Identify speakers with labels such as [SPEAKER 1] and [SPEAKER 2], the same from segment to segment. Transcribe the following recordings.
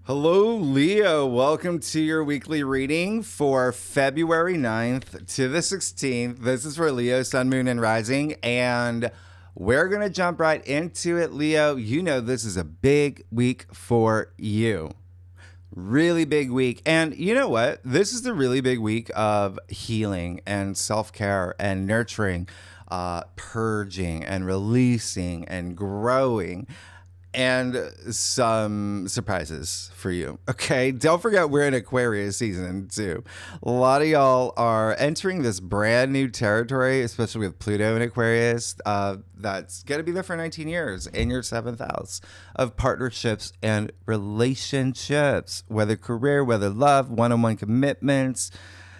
[SPEAKER 1] Hello, Leo. Welcome to your weekly reading for February 9th to the 16th. This is for Leo, Sun, Moon, and Rising. And we're going to jump right into it, Leo. You know this is a big week for you. Really big week. And you know what? This is the really big week of healing and self-care and nurturing, purging and releasing and growing. And some surprises for you. Okay, don't forget we're in Aquarius season too. A lot of y'all are entering this brand new territory, especially with Pluto in Aquarius. That's going to be there for 19 years in your 7th house of partnerships and relationships, whether career, whether love, one-on-one commitments,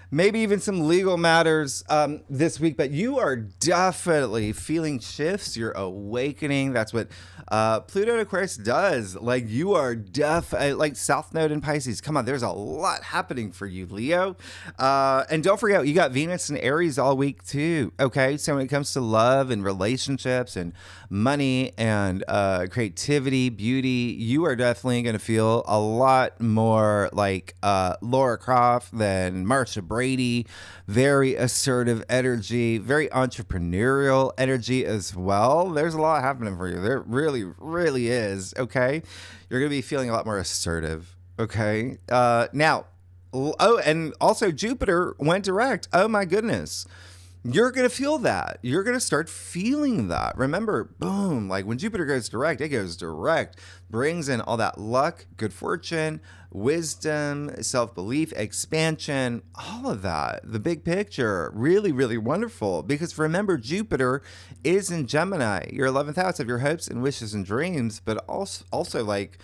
[SPEAKER 1] maybe even some legal matters this week, but you are definitely feeling shifts. You're awakening. That's what Pluto in Aquarius does. Like, you are like South Node in Pisces. Come on, there's a lot happening for you, Leo. And don't forget, you got Venus and Aries all week too. Okay, so when it comes to love and relationships and money and creativity, beauty, you are definitely going to feel a lot more like Laura Croft than Marsha Brady. Very assertive energy, very entrepreneurial energy as well. There's a lot happening for you. There really is. Okay, you're going to be feeling a lot more assertive. Okay, now, and also Jupiter went direct. Oh my goodness. You're going to feel that. You're going to start feeling that. Remember, boom, like when Jupiter goes direct, it goes direct, brings in all that luck, good fortune, wisdom, self-belief, expansion, all of that. The big picture, really wonderful. Because remember, Jupiter is in Gemini, your 11th house of your hopes and wishes and dreams, but also like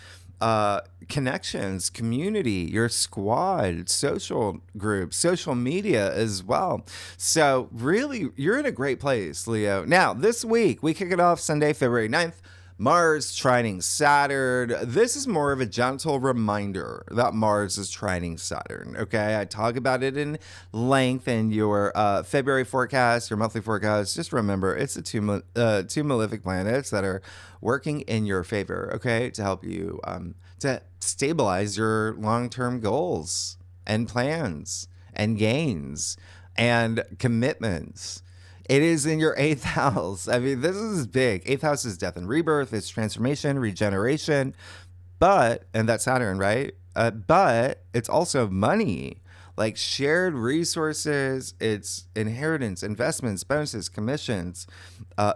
[SPEAKER 1] connections, community, your squad, social groups, social media as well. So really, you're in a great place, Leo. Now, this week, we kick it off Sunday, February 9th. Mars trining Saturn. This is more of a gentle reminder that Mars is trining Saturn. Okay, I talk about it in length in your February forecast, your monthly forecast. Just remember, it's the two malefic planets that are working in your favor. Okay, to help you to stabilize your long-term goals and plans and gains and commitments. It is in your 8th house. I mean, this is big. 8th house is death and rebirth. It's transformation, regeneration. And that's Saturn, right? But it's also money, like shared resources. It's inheritance, investments, bonuses, commissions,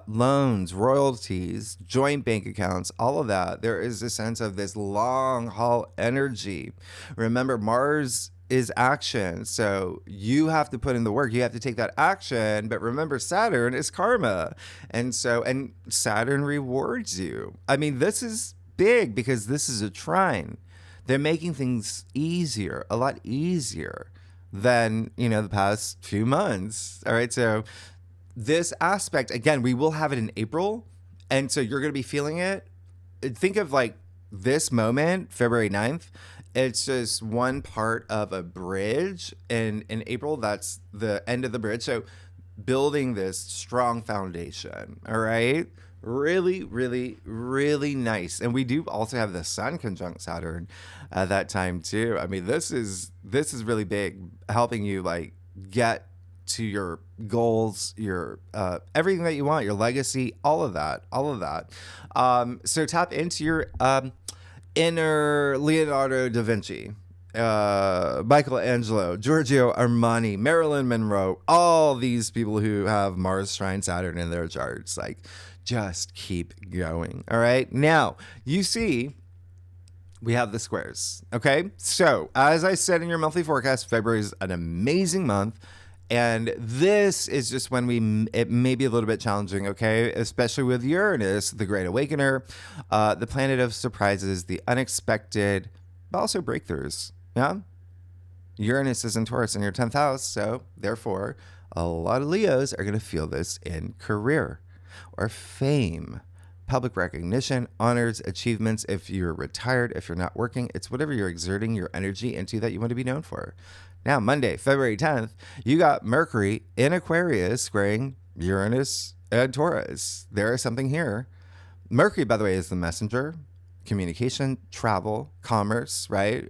[SPEAKER 1] loans, royalties, joint bank accounts, all of that. There is a sense of this long haul energy. Remember, Mars is action. So you have to put in the work. You have to take that action. But remember, Saturn is karma. And Saturn rewards you. I mean, this is big because this is a trine. They're making things easier, a lot easier than, the past few months. All right. So this aspect, again, we will have it in April. And so you're going to be feeling it. Think of like this moment, February 9th. It's just one part of a bridge. And in April, that's the end of the bridge. So building this strong foundation. All right. Really nice. And we do also have the Sun conjunct Saturn at that time too. I mean, this is really big, helping you like get to your goals, your everything that you want, your legacy, all of that. So tap into your inner Leonardo da Vinci, Michelangelo, Giorgio Armani, Marilyn Monroe, all these people who have Mars trine Saturn in their charts. Like, just keep going. All right. Now, you see, we have the squares. Okay. So, as I said in your monthly forecast, February is an amazing month. And this is just when it may be a little bit challenging, okay? Especially with Uranus, the great awakener, the planet of surprises, the unexpected, but also breakthroughs, yeah? Uranus is in Taurus in your 10th house, so therefore, a lot of Leos are going to feel this in career or fame, public recognition, honors, achievements. If you're retired, if you're not working, it's whatever you're exerting your energy into that you want to be known for. Now, Monday, February 10th, you got Mercury in Aquarius squaring Uranus and Taurus. There is something here. Mercury, by the way, is the messenger. communication, travel, commerce, right?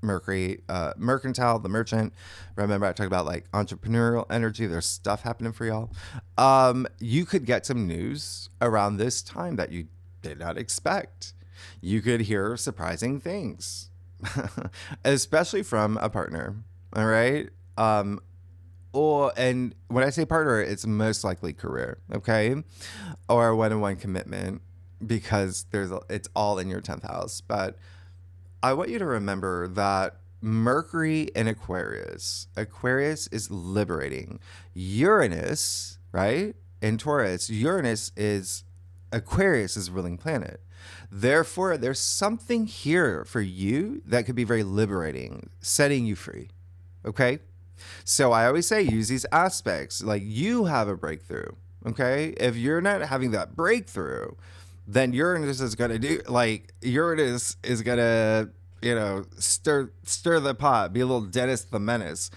[SPEAKER 1] Mercury, mercantile, the merchant. Remember, I talked about like entrepreneurial energy. There's stuff happening for y'all. You could get some news around this time that you did not expect. You could hear surprising things, especially from a partner. All right. And when I say partner, it's most likely career, okay, or a one-on-one commitment, because it's all in your 10th house. But I want you to remember that Mercury in Aquarius is liberating. Uranus, right, in Taurus, Aquarius is ruling planet. Therefore, there's something here for you that could be very liberating, setting you free. Okay? So I always say use these aspects. Like, you have a breakthrough. Okay? If you're not having that breakthrough, then Uranus is going to stir the pot, be a little Dennis the Menace.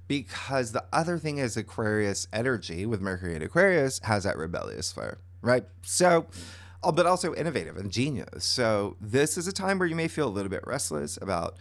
[SPEAKER 1] Because the other thing is Aquarius energy with Mercury in Aquarius has that rebellious fire, right? So, but also innovative and genius. So this is a time where you may feel a little bit restless about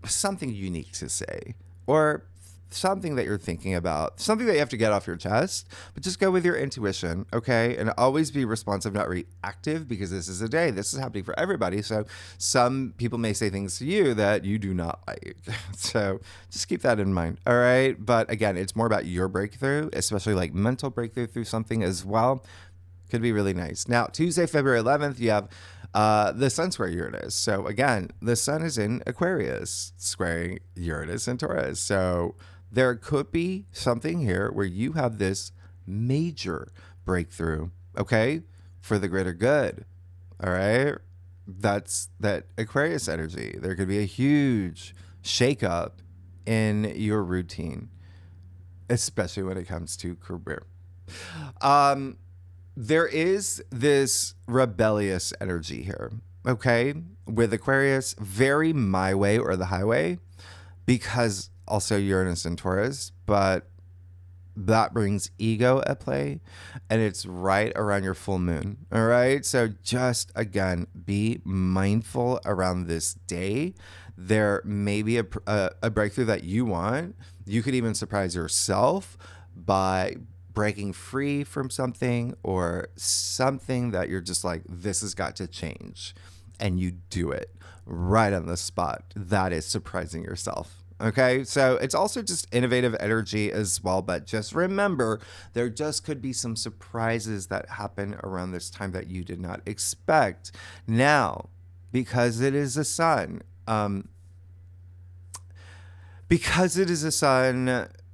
[SPEAKER 1] something unique to say, or something that you're thinking about, something that you have to get off your chest, but just go with your intuition, okay? And always be responsive, not reactive, because this is a day. This is happening for everybody. So some people may say things to you that you do not like. So just keep that in mind, all right? But again, it's more about your breakthrough, especially like mental breakthrough through something as well. Could be really nice. Now, Tuesday, February 11th, you have the sun square Uranus. So again, the sun is in Aquarius, squaring Uranus and Taurus. So there could be something here where you have this major breakthrough, okay, for the greater good. All right. That's that Aquarius energy. There could be a huge shakeup in your routine, especially when it comes to career. There is this rebellious energy here, okay, with Aquarius, very my way or the highway, because also Uranus and Taurus, but that brings ego at play, and it's right around your full moon. All right. So just again, be mindful around this day. There may be a breakthrough that you want. You could even surprise yourself by breaking free from something, or something that you're just like, this has got to change. And you do it right on the spot. That is surprising yourself. Okay, so it's also just innovative energy as well. But just remember, there just could be some surprises that happen around this time that you did not expect. Now, because it is a sun,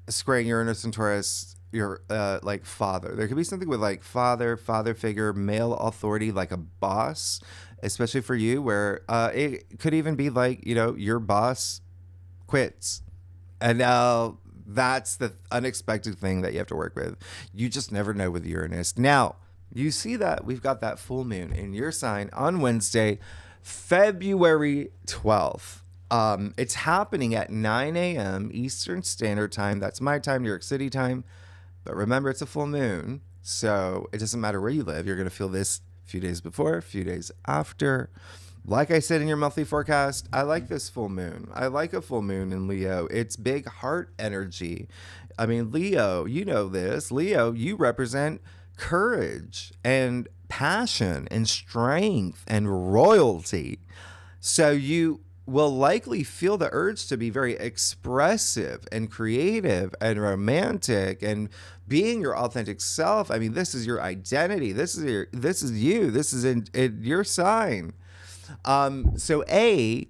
[SPEAKER 1] squaring Uranus and Taurus, your like father. There could be something with like father figure, male authority, like a boss, especially for you, where it could even be like, your boss quits. And now that's the unexpected thing that you have to work with. You just never know with Uranus. Now, you see that we've got that full moon in your sign on Wednesday, February 12th. It's happening at 9 a.m. Eastern Standard Time. That's my time, New York City time. But remember, it's a full moon, so it doesn't matter where you live. You're going to feel this a few days before, a few days after. Like I said in your monthly forecast, I like this full moon. I like a full moon in Leo. It's big heart energy. I mean, Leo, you know this. Leo, you represent courage and passion and strength and royalty. So you will likely feel the urge to be very expressive and creative and romantic and being your authentic self. I mean, this is your identity. This is you. This is in your sign. So I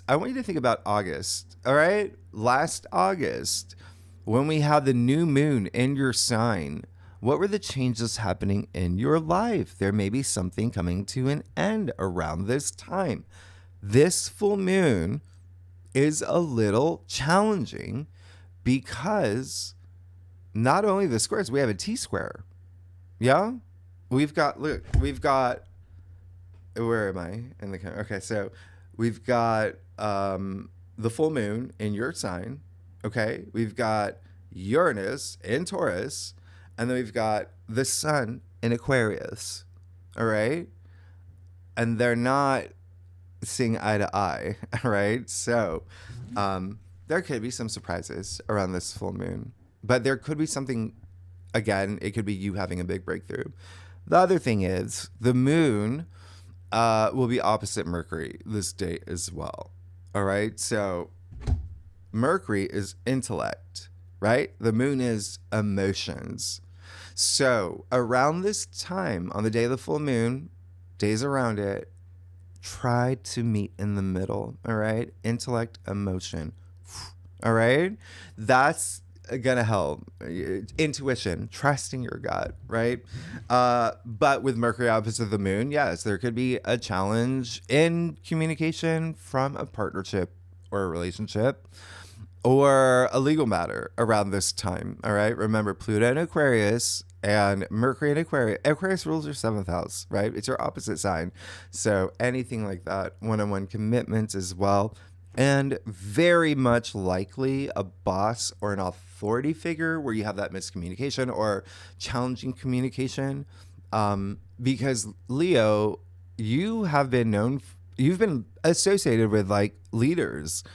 [SPEAKER 1] want you to think about August. All right. Last August, when we had the new moon in your sign, what were the changes happening in your life? There may be something coming to an end around this time. This full moon is a little challenging because not only the squares, we have a T-square. Yeah? We've got, where am I in the, okay, so we've got the full moon in your sign, okay? We've got Uranus in Taurus, and then we've got the sun in Aquarius, all right? and they're not seeing eye to eye, right? So there could be some surprises around this full moon, but there could be something, again, it could be you having a big breakthrough. The other thing is the moon will be opposite Mercury this day as well. All right. So Mercury is intellect, right? The moon is emotions. So around this time, on the day of the full moon, days around it, try to meet in the middle. All right. Intellect, emotion. All right. That's gonna help. Intuition, trusting your gut, right? But with Mercury opposite the moon, yes, there could be a challenge in communication from a partnership or a relationship or a legal matter around this time. All right. Remember, Pluto in Aquarius and Mercury in Aquarius. Aquarius rules your 7th house, right? It's your opposite sign. So anything like that, one-on-one commitments as well. And very much likely a boss or an authority figure where you have that miscommunication or challenging communication. Because Leo, you have been you've been associated with like leaders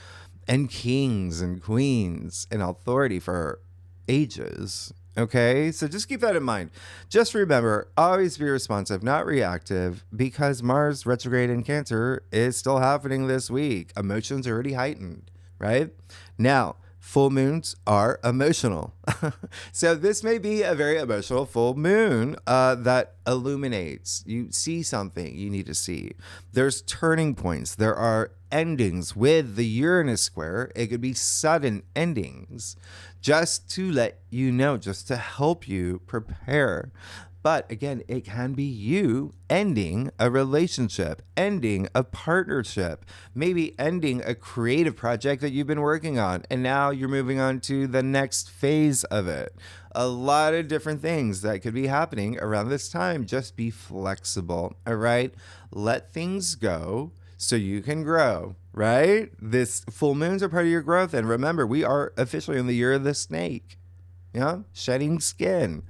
[SPEAKER 1] and kings and queens and authority for ages. Okay, so just keep that in mind. Just remember, always be responsive, not reactive, because Mars retrograde in Cancer is still happening this week. Emotions are already heightened, right? Now, full moons are emotional. So this may be a very emotional full moon that illuminates. You see something you need to see. There's turning points. There are endings with the Uranus square. It could be sudden endings, just to let you know, just to help you prepare. But again, it can be you ending a relationship, ending a partnership, maybe ending a creative project that you've been working on, and now you're moving on to the next phase of it. A lot of different things that could be happening around this time. Just be flexible, all right? Let things go so you can grow, right? This full moons are part of your growth. And remember, we are officially in the year of the snake, shedding skin.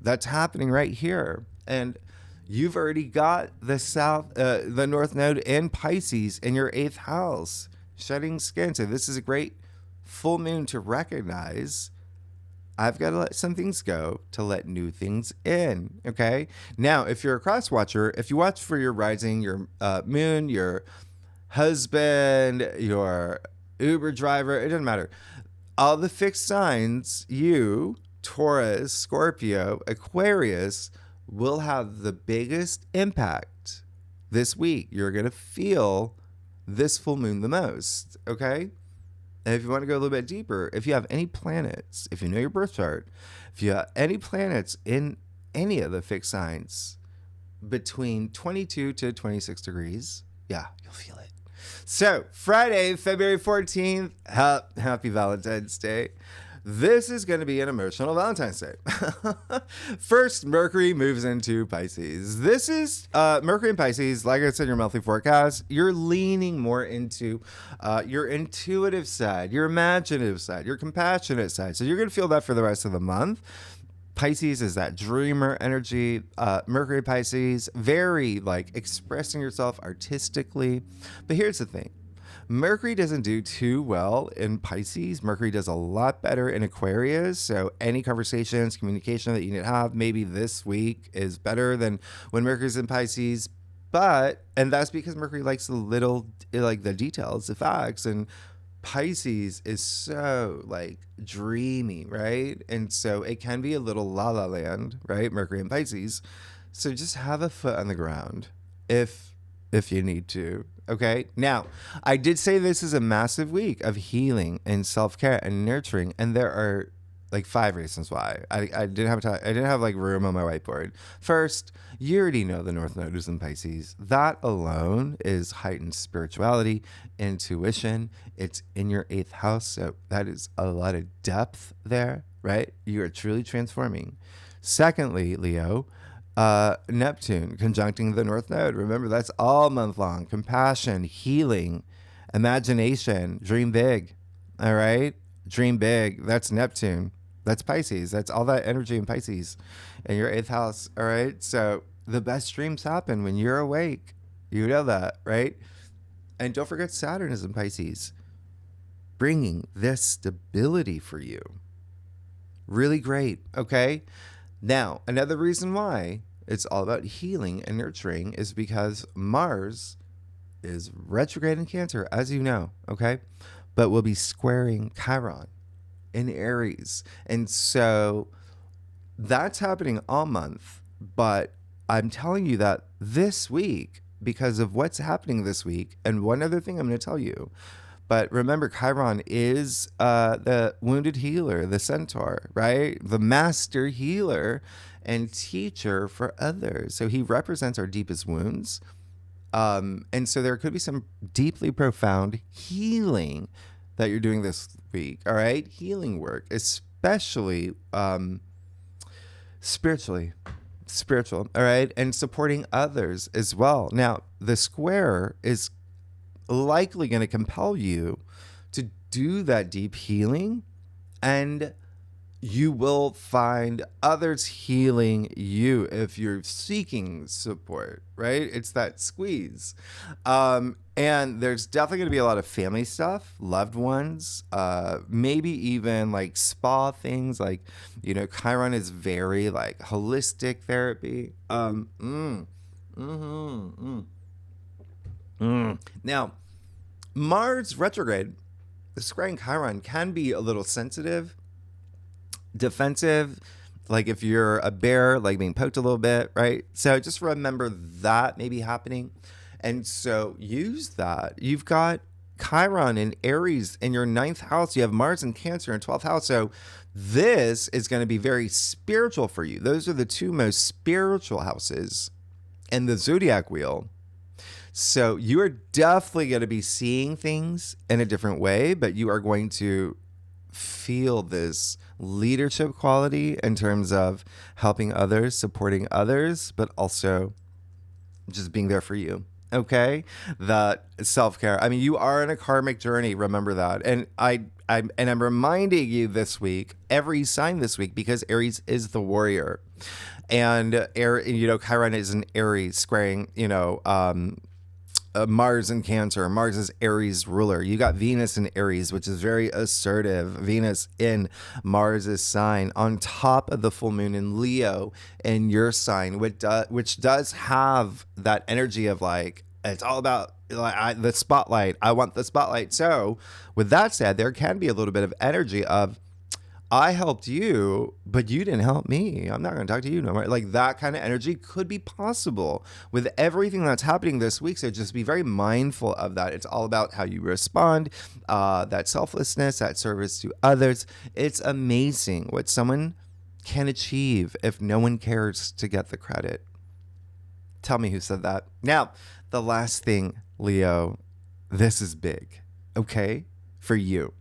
[SPEAKER 1] That's happening right here. And you've already got the North Node in Pisces in your 8th house, shedding skin. So this is a great full moon to recognize I've got to let some things go to let new things in. Okay. Now, if you're a cross watcher, if you watch for your rising, your moon, your husband, your Uber driver, it doesn't matter. All the fixed signs, you, Taurus, Scorpio, Aquarius, will have the biggest impact this week. You're going to feel this full moon the most. Okay. And if you want to go a little bit deeper, if you have any planets, if you know your birth chart, if you have any planets in any of the fixed signs between 22 to 26 degrees, yeah, you'll feel it. So Friday, February 14th, happy Valentine's Day. This is going to be an emotional Valentine's Day. First, Mercury moves into Pisces. This is Mercury in Pisces. Like I said, your monthly forecast, you're leaning more into your intuitive side, your imaginative side, your compassionate side. So you're going to feel that for the rest of the month. Pisces is that dreamer energy. Mercury Pisces, very like expressing yourself artistically. But here's the thing. Mercury doesn't do too well in Pisces. Mercury does a lot better in Aquarius. So any conversations, communication that you need to have, maybe this week is better than when Mercury's in Pisces. And that's because Mercury likes the details, the facts. And Pisces is so like dreamy, right? And so it can be a little la la land, right? Mercury in Pisces. So just have a foot on the ground if you need to. Okay. Now, I did say this is a massive week of healing and self-care and nurturing, and there are like 5 reasons why. I didn't have time. I didn't have like room on my whiteboard. First, you already know the North Node is in Pisces. That alone is heightened spirituality, intuition. It's in your 8th house, so that is a lot of depth there, right? You are truly transforming. Secondly, Leo, Neptune conjuncting the North Node. Remember, that's all month long. Compassion, healing, imagination, dream big. All right? Dream big. That's Neptune. That's Pisces. That's all that energy in Pisces in your 8th house. All right? So the best dreams happen when you're awake. You know that, right? And don't forget Saturn is in Pisces, bringing this stability for you. Really great, okay? Now, another reason why it's all about healing and nurturing is because Mars is retrograde in Cancer, as you know, okay? But will be squaring Chiron in Aries. And so that's happening all month. But I'm telling you that this week, because of what's happening this week, and one other thing I'm going to tell you, but remember, Chiron is the wounded healer, the centaur, right? The master healer and teacher for others. So he represents our deepest wounds. And so there could be some deeply profound healing that you're doing this week, all right? Healing work, especially spiritual, all right? And supporting others as well. Now, the square is likely going to compel you to do that deep healing, and you will find others healing you if you're seeking support, right? It's that squeeze. And there's definitely going to be a lot of family stuff, loved ones, maybe even like spa things. Like, you know, Chiron is very like holistic therapy. Now, Mars retrograde, squaring Chiron, can be a little sensitive, defensive, like if you're a bear, like being poked a little bit, right? So just remember that may be happening. And so use that. You've got Chiron in Aries in your 9th house. You have Mars in Cancer in 12th house. So this is going to be very spiritual for you. Those are the two most spiritual houses in the zodiac wheel. So you are definitely going to be seeing things in a different way, but you are going to feel this leadership quality in terms of helping others, supporting others, but also just being there for you. Okay? That self-care. I mean, you are in a karmic journey, remember that. And I'm reminding you this week, every sign this week, because Aries is the warrior. And Chiron is an Aries squaring, Mars in Cancer. Mars is Aries ruler. You got Venus in Aries, which is very assertive. Venus in Mars's sign, on top of the full moon in Leo in your sign, which does have that energy of like, it's all about the spotlight. I want the spotlight. So with that said, there can be a little bit of energy of, I helped you, but you didn't help me. I'm not going to talk to you no more. Like that kind of energy could be possible with everything that's happening this week. So just be very mindful of that. It's all about how you respond, that selflessness, that service to others. It's amazing what someone can achieve if no one cares to get the credit. Tell me who said that. Now, the last thing, Leo, this is big, okay, for you.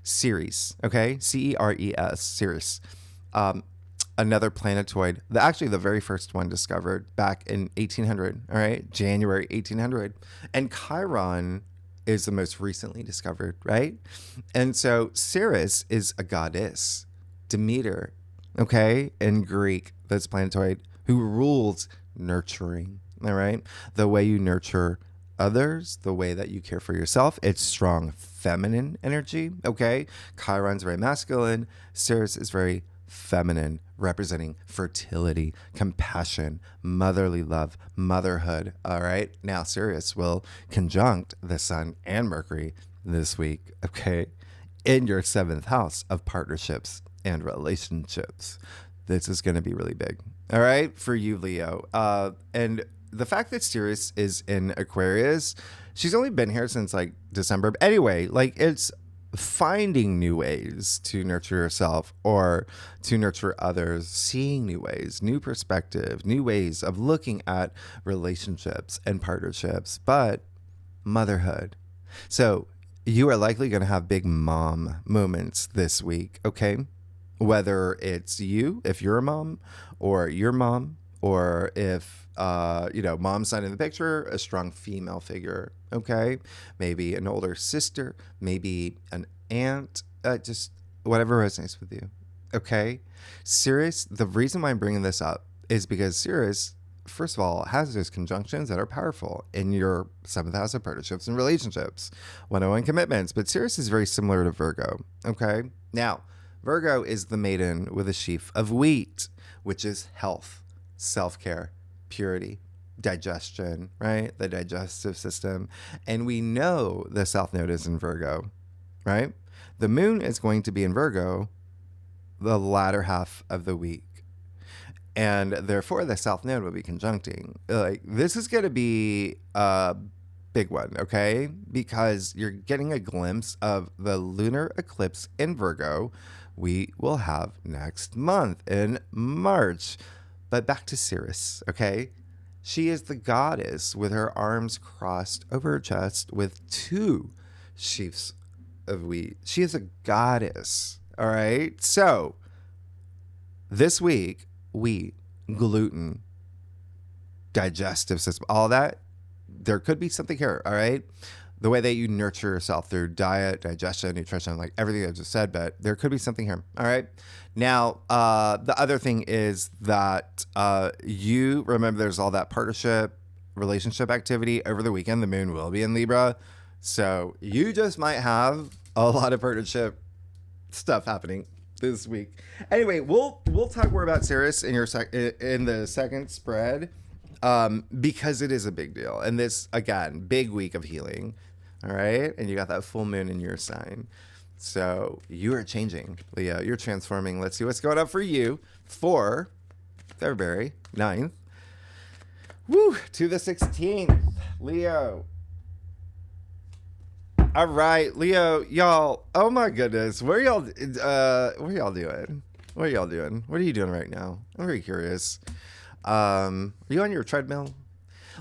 [SPEAKER 1] Ceres, okay? Ceres, Ceres. Another planetoid, actually the very first one discovered back in 1800, all right? January 1800. And Chiron is the most recently discovered, right? And so Ceres is a goddess, Demeter, okay? In Greek, this planetoid, who rules nurturing, all right? The way you nurture others, the way that you care for yourself. It's strong feminine energy, okay? Chiron's very masculine. Ceres is very feminine, representing fertility, compassion, motherly love, motherhood, all right? Now, Ceres will conjunct the Sun and Mercury this week, okay? In your 7th house of partnerships and relationships. This is going to be really big, all right, for you, Leo. And the fact that Ceres is in Aquarius, she's only been here since like December. But anyway, like it's finding new ways to nurture yourself or to nurture others, seeing new ways, new perspectives, new ways of looking at relationships and partnerships, but motherhood. So you are likely going to have big mom moments this week, okay? Whether it's you, if you're a mom, or your mom, or if, mom's not in the picture, a strong female figure, okay? Maybe an older sister, maybe an aunt, just whatever resonates with you, okay? Ceres, the reason why I'm bringing this up is because Ceres first of all, has those conjunctions that are powerful in your seventh house of partnerships and relationships, 101 commitments. But Ceres is very similar to Virgo. Okay. Now, Virgo is the maiden with a sheaf of wheat, which is health, self-care, purity, digestion, right? The digestive system. And we know the South Node is in Virgo, right? The moon is going to be in Virgo the latter half of the week. And therefore, the South Node will be conjuncting. Like, this is going to be a big one, okay? Because you're getting a glimpse of the lunar eclipse in Virgo we will have next month in March. But back to Ceres, okay? She is the goddess with her arms crossed over her chest with two sheaves of wheat. She is a goddess, all right? So, this week, wheat, gluten, digestive system, all that, there could be something here, all right? The way that you nurture yourself through diet, digestion, nutrition, like everything I just said, but there could be something here, all right? Now, the other thing is that you remember there's all that partnership, relationship activity over the weekend. The moon will be in Libra. So you just might have a lot of partnership stuff happening this week. Anyway, we'll talk more about Ceres in in the second spread, because it is a big deal. And this, again, big week of healing. All right. And you got that full moon in your sign. So you are changing, Leo. You're transforming. Let's see what's going on for you for February 9th. Woo, to the 16th, Leo. All right, Leo, y'all. Oh my goodness, what are y'all doing? What are you doing right now? I'm very curious. Are you on your treadmill?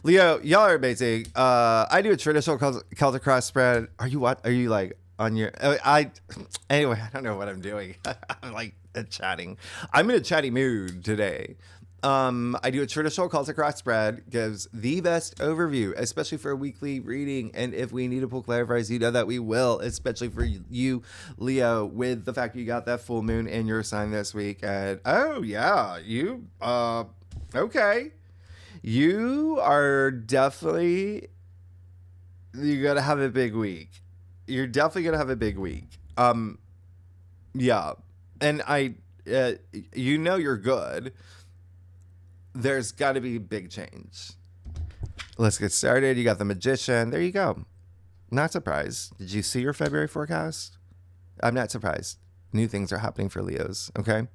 [SPEAKER 1] Leo, y'all are amazing. I do a traditional Celtic cross spread. Are you like on your? Anyway, I don't know what I'm doing. I'm like chatting. I'm in a chatty mood today. I do a traditional Celtic cross spread, gives the best overview, especially for a weekly reading. And if we need to pull clarifiers, you know that we will, especially for you, Leo, with the fact you got that full moon in your sign this week. And oh yeah, okay. You are definitely, you're going to have a big week. You're definitely going to have a big week. Yeah. And you're good. There's got to be big change. Let's get started. You got the Magician. There you go. Not surprised. Did you see your February forecast? I'm not surprised. New things are happening for Leos. Okay.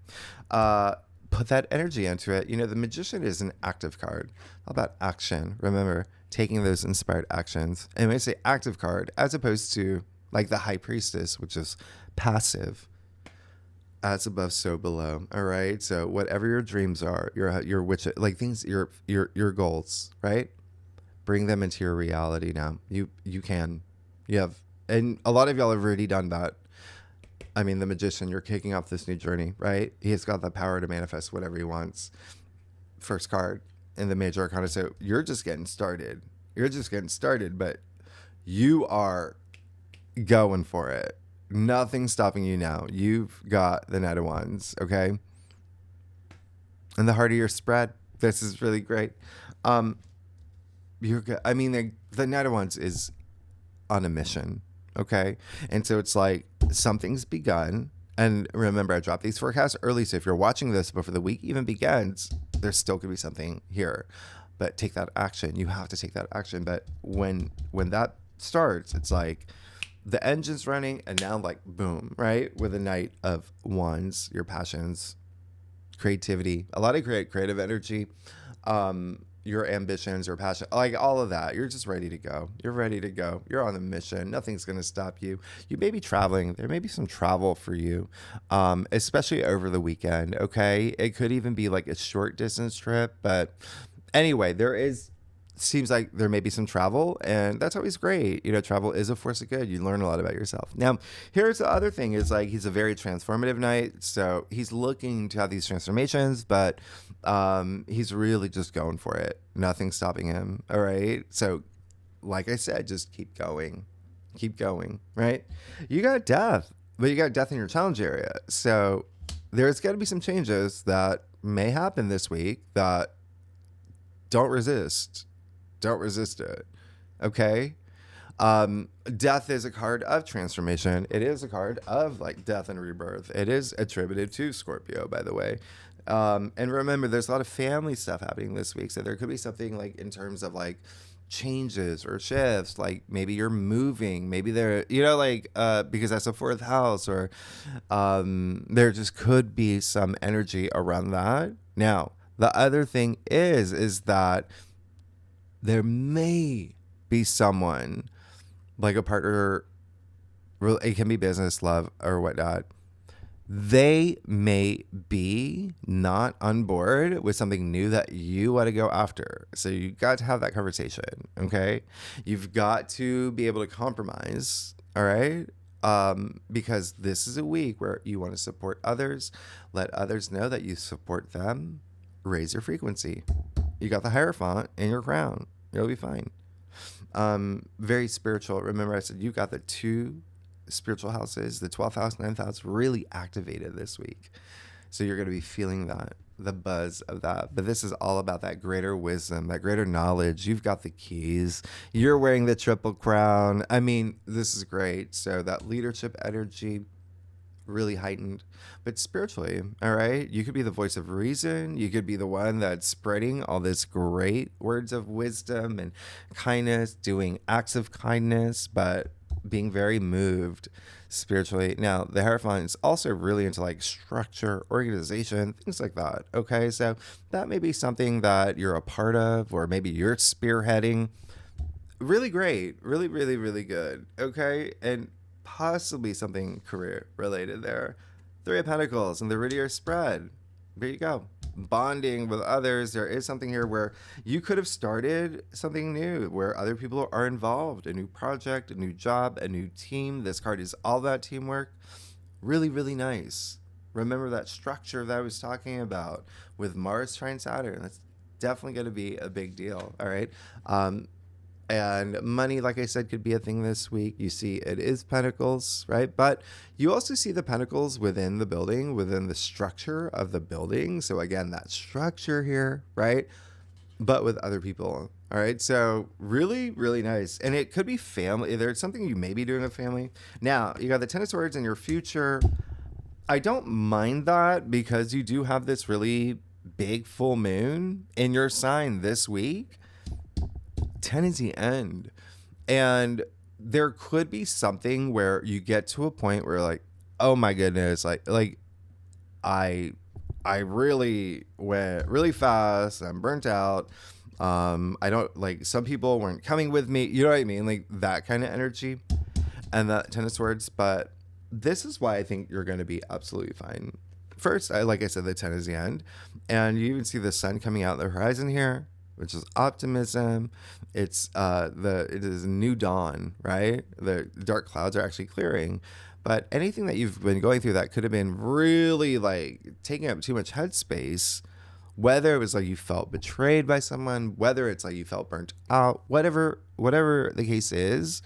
[SPEAKER 1] Put that energy into it. You know, the Magician is an active card. All about action. Remember, taking those inspired actions. And when I say active card, as opposed to like the High Priestess, which is passive. As above, so below. All right. So whatever your dreams are, your which like things, your goals, right? Bring them into your reality now. You can. You have, and a lot of y'all have already done that. I mean, the Magician, you're kicking off this new journey, right? He's got the power to manifest whatever he wants. First card in the major arcana. So you're just getting started. But you are going for it. Nothing's stopping you now. You've got the Knight of Wands, okay? And the heart of your spread. This is really great. You're good. I mean, the Knight of Wands is on a mission, okay? And so it's like something's begun. And remember, I dropped these forecasts early. So if you're watching this before the week even begins, there still could be something here. But take that action. You have to take that action. But when that starts, it's like the engine's running, and now like boom, right? With the Knight of Wands, your passions, creativity, a lot of creative energy, your ambitions, your passion, like all of that. You're just ready to go. You're on a mission. Nothing's going to stop you. You may be traveling. There may be some travel for you, especially over the weekend. Okay. It could even be like a short distance trip, but anyway, seems like there may be some travel, and that's always great. You know, travel is a force of good. You learn a lot about yourself. Now, here's the other thing is like, he's a very transformative Knight. So he's looking to have these transformations, but he's really just going for it. Nothing's stopping him. All right. So like I said, just keep going, right? You got death, but you got death in your challenge area. So there's got to be some changes that may happen this week that Don't resist. Don't resist it. Okay? Death is a card of transformation. It is a card of like death and rebirth. It is attributed to Scorpio, by the way. And remember, there's a lot of family stuff happening this week. So there could be something like in terms of like changes or shifts, like maybe you're moving, maybe there, like, because that's a fourth house, or there just could be some energy around that. Now, the other thing is that there may be someone like a partner, it can be business, love, or whatnot. They may be not on board with something new that you want to go after. So you got to have that conversation, okay? You've got to be able to compromise, all right? Because this is a week where you want to support others, let others know that you support them, raise your frequency. You got the Hierophant in your crown. You'll be fine. Very spiritual. Remember I said you got the two spiritual houses, the 12th house, 9th house, really activated this week. So you're going to be feeling that, the buzz of that. But this is all about that greater wisdom, that greater knowledge. You've got the keys. You're wearing the triple crown. I mean, this is great. So that leadership energy really heightened. But spiritually, all right, you could be the voice of reason. You could be the one that's spreading all this great words of wisdom and kindness, doing acts of kindness, but being very moved spiritually. Now, the Hierophant is also really into like structure, organization, things like that. Okay, so that may be something that you're a part of, or maybe you're spearheading. Really great. Really, really, really good. Okay, and possibly something career related there. Three of Pentacles and the Ridier spread. There you go. Bonding with others. There is something here where you could have started something new, where other people are involved, a new project, a new job, a new team. This card is all that teamwork. Really, really nice. Remember that structure that I was talking about with Mars trine Saturn. That's definitely going to be a big deal. All right. And money, like I said, could be a thing this week. You see it is Pentacles, right? But you also see the Pentacles within the building, within the structure of the building. So again, that structure here, right? But with other people, all right? So really, really nice. And it could be family. There's something you may be doing with family. Now, you got the Ten of Swords in your future. I don't mind that because you do have this really big full moon in your sign this week. 10 is the end. And there could be something where you get to a point where like, oh my goodness, like I really went really fast. I'm burnt out. I don't like, some people weren't coming with me. You know what I mean? Like that kind of energy and that Ten of Swords. But this is why I think you're going to be absolutely fine. First, like I said, the 10 is the end. And you even see the sun coming out the horizon here, which is optimism. It is a new dawn, right? The dark clouds are actually clearing. But anything that you've been going through that could have been really like taking up too much headspace, whether it was like you felt betrayed by someone, whether it's like you felt burnt out, whatever the case is,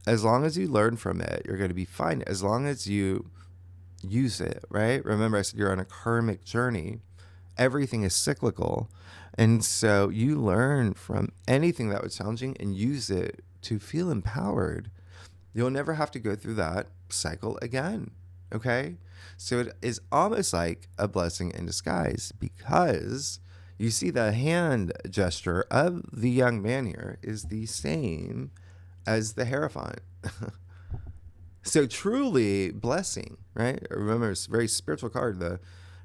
[SPEAKER 1] as long as you learn from it, you're going to be fine. As long as you use it, right? Remember I said you're on a karmic journey. Everything is cyclical. And so you learn from anything that was challenging and use it to feel empowered. You'll never have to go through that cycle again. Okay? So it is almost like a blessing in disguise because you see the hand gesture of the young man here is the same as the Hierophant. So truly blessing, right? Remember, it's a very spiritual card, the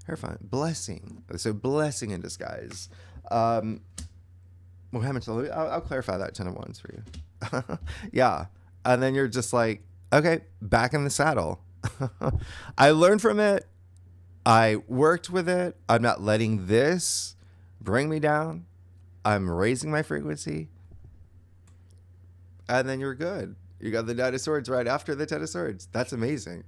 [SPEAKER 1] Hierophant. Blessing. So blessing in disguise. What happened to I'll clarify that 10 of Wands for you. Yeah. And then you're just like, okay, back in the saddle. I learned from it. I worked with it. I'm not letting this bring me down. I'm raising my frequency. And then you're good. You got the Knight of Swords right after the Ten of Swords. That's amazing.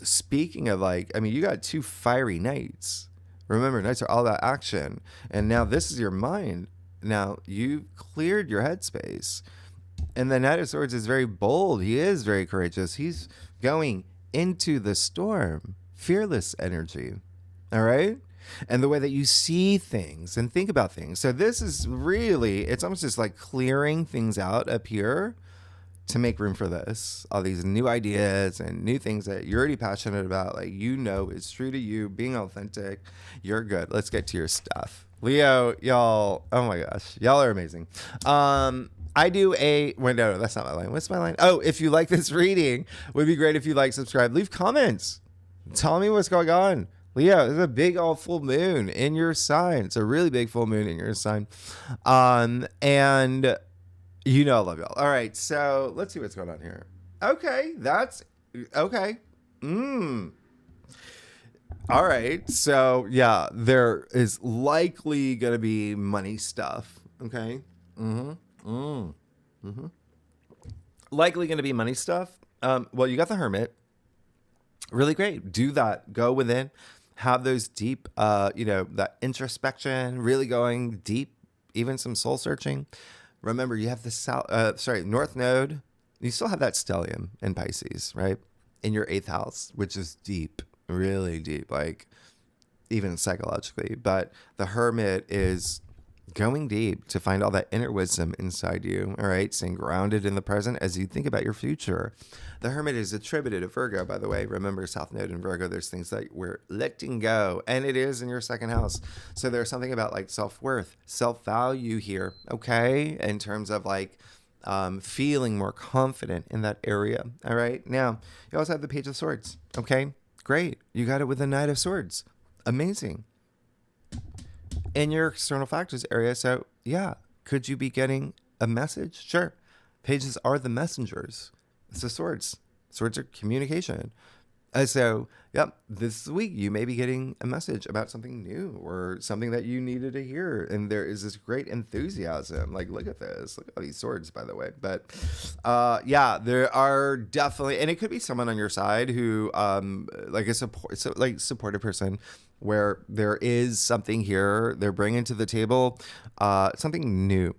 [SPEAKER 1] Speaking of like, I mean, you got two fiery knights. Remember, knights are all that action. And now this is your mind. Now you've cleared your headspace. And the Knight of Swords is very bold. He is very courageous. He's going into the storm. Fearless energy. All right? and the way that you see things and think about things. So this is really, it's almost just like clearing things out up here to make room for this, all these new ideas and new things that you're already passionate about, like, it's true to you, being authentic. You're good. Let's get to your stuff. Leo, y'all, oh my gosh, y'all are amazing. I do no, that's not my line. What's my line? Oh, if you like this reading, would be great if you like, subscribe, leave comments. Tell me what's going on. Leo, there's a big all full moon in your sign. It's a really big full moon in your sign. And I love y'all. All right, so let's see what's going on here. Okay, that's okay. All right, so yeah, there is likely gonna be money stuff. Okay. Likely gonna be money stuff. Well, you got the Hermit. Really great. Do that. Go within. Have those deep, that introspection. Really going deep. Even some soul searching. Remember, you have the North Node. You still have that stellium in Pisces, right? In your 8th house, which is deep, really deep, like even psychologically. But the Hermit is going deep to find all that inner wisdom inside you, all right? Staying grounded in the present as you think about your future. The Hermit is attributed to Virgo, by the way. Remember, South Node in Virgo, there's things that we're letting go, and it is in your 2nd house. So there's something about like self-worth, self-value here, okay? In terms of like feeling more confident in that area, all right? Now, you also have the Page of Swords, okay? Great. You got it with the Knight of Swords. Amazing. In your external factors area. So yeah, could you be getting a message? Sure. Pages are the messengers. It's the swords. Swords are communication. So yep, this week you may be getting a message about something new or something that you needed to hear. And there is this great enthusiasm. Like, look at this. Look at all these swords, by the way. But yeah, there are definitely, and it could be someone on your side who like a supportive person, where there is something here they're bringing to the table, something new,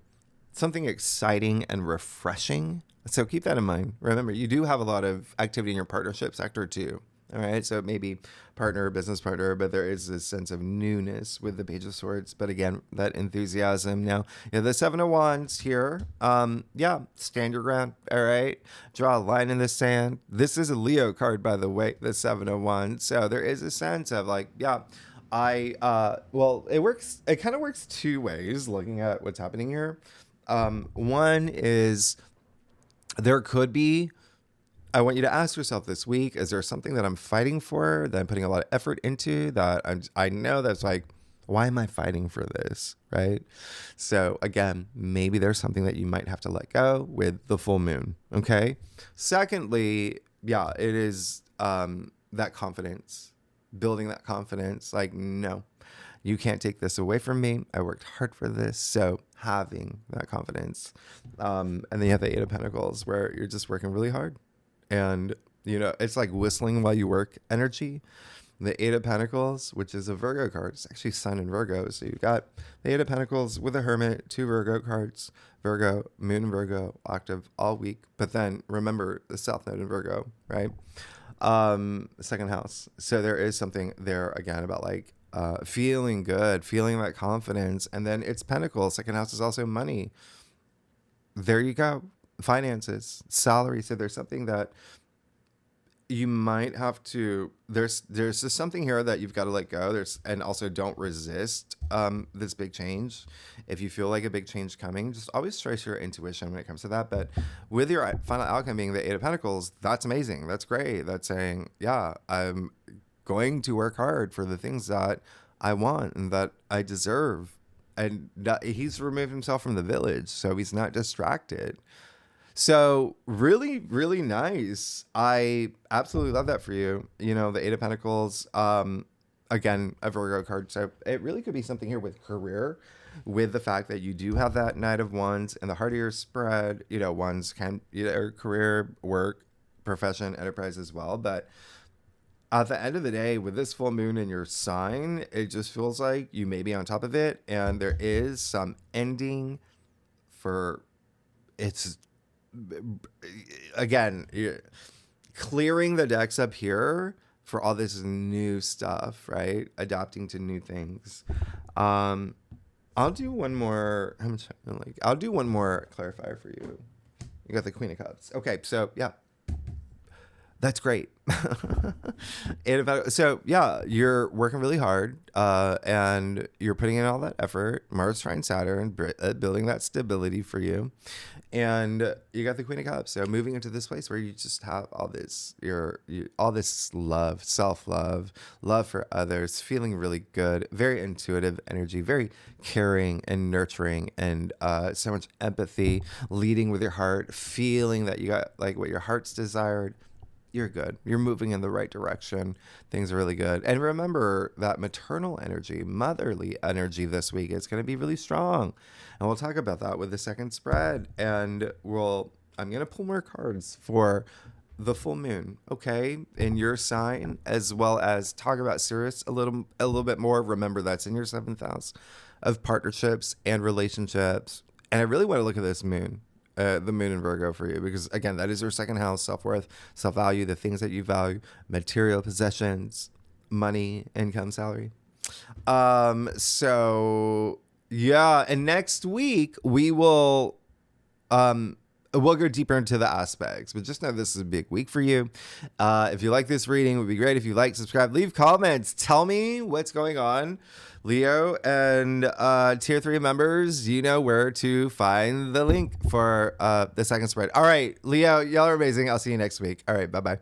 [SPEAKER 1] something exciting and refreshing. So keep that in mind. Remember, you do have a lot of activity in your partnership sector too. All right. So maybe partner, business partner, but there is this sense of newness with the Page of Swords. But again, that enthusiasm. Now, the 7 of Wands here. Yeah, stand your ground. All right. Draw a line in the sand. This is a Leo card, by the way, the 7 of Wands. So there is a sense of like, yeah, it kind of works two ways looking at what's happening here. One is there could be, I want you to ask yourself this week, is there something that I'm fighting for, that I'm putting a lot of effort into, that I know that's like, why am I fighting for this, right? So again, maybe there's something that you might have to let go with the full moon, okay? Secondly, yeah, it is that confidence, building that confidence, like, no, you can't take this away from me. I worked hard for this. So having that confidence. And then you have the 8 of Pentacles, where you're just working really hard. And, it's like whistling while you work energy. The 8 of Pentacles, which is a Virgo card. It's actually Sun in Virgo. So you've got the 8 of Pentacles with a Hermit, 2 Virgo cards, Virgo, Moon in Virgo, octave all week. But then remember the South Node in Virgo, right? 2nd house. So there is something there again about like feeling good, feeling that confidence. And then it's Pentacles. 2nd house is also money. There you go. Finances, salary. So there's something that you might have to, there's just something here that you've got to let go. And also don't resist this big change. If you feel like a big change coming, just always trust your intuition when it comes to that. But with your final outcome being the 8 of Pentacles, that's amazing. That's great. That's saying, yeah, I'm going to work hard for the things that I want and that I deserve. And he's removed himself from the village, so he's not distracted. So really, really nice. I absolutely love that for you. The 8 of Pentacles, again, a Virgo card. So it really could be something here with career, with the fact that you do have that Knight of Wands in the heart of your spread. Wands can, career, work, profession, enterprise as well. But at the end of the day, with this full moon in your sign, it just feels like you may be on top of it. And there is some ending for it's, again, clearing the decks up here for all this new stuff, right? Adapting to new things. I'll do one more. I'll do one more clarifier for you. You got the Queen of Cups. Okay, so yeah, that's great. So yeah, you're working really hard, and you're putting in all that effort. Mars trine Saturn, building that stability for you, and you got the Queen of Cups. So moving into this place where you just have all this, all this love, self-love, love for others, feeling really good, very intuitive energy, very caring and nurturing, and so much empathy, leading with your heart, feeling that you got like what your heart's desired. You're good. You're moving in the right direction. Things are really good. And remember that maternal energy, motherly energy this week is going to be really strong. And we'll talk about that with the second spread. And I'm going to pull more cards for the full moon, okay, in your sign, as well as talk about Ceres a little bit more. Remember, that's in your 7th house of partnerships and relationships. And I really want to look at this moon. The moon in Virgo for you, because again, that is your 2nd house, self-worth, self-value, the things that you value, material possessions, money, income, salary. So yeah, and next week we'll go deeper into the aspects, but just know this is a big week for you. If you like this reading, it would be great if you like, subscribe, leave comments, tell me what's going on, Leo. And tier 3 members, you know where to find the link for the second spread. All right, Leo, y'all are amazing. I'll see you next week. All right, bye-bye.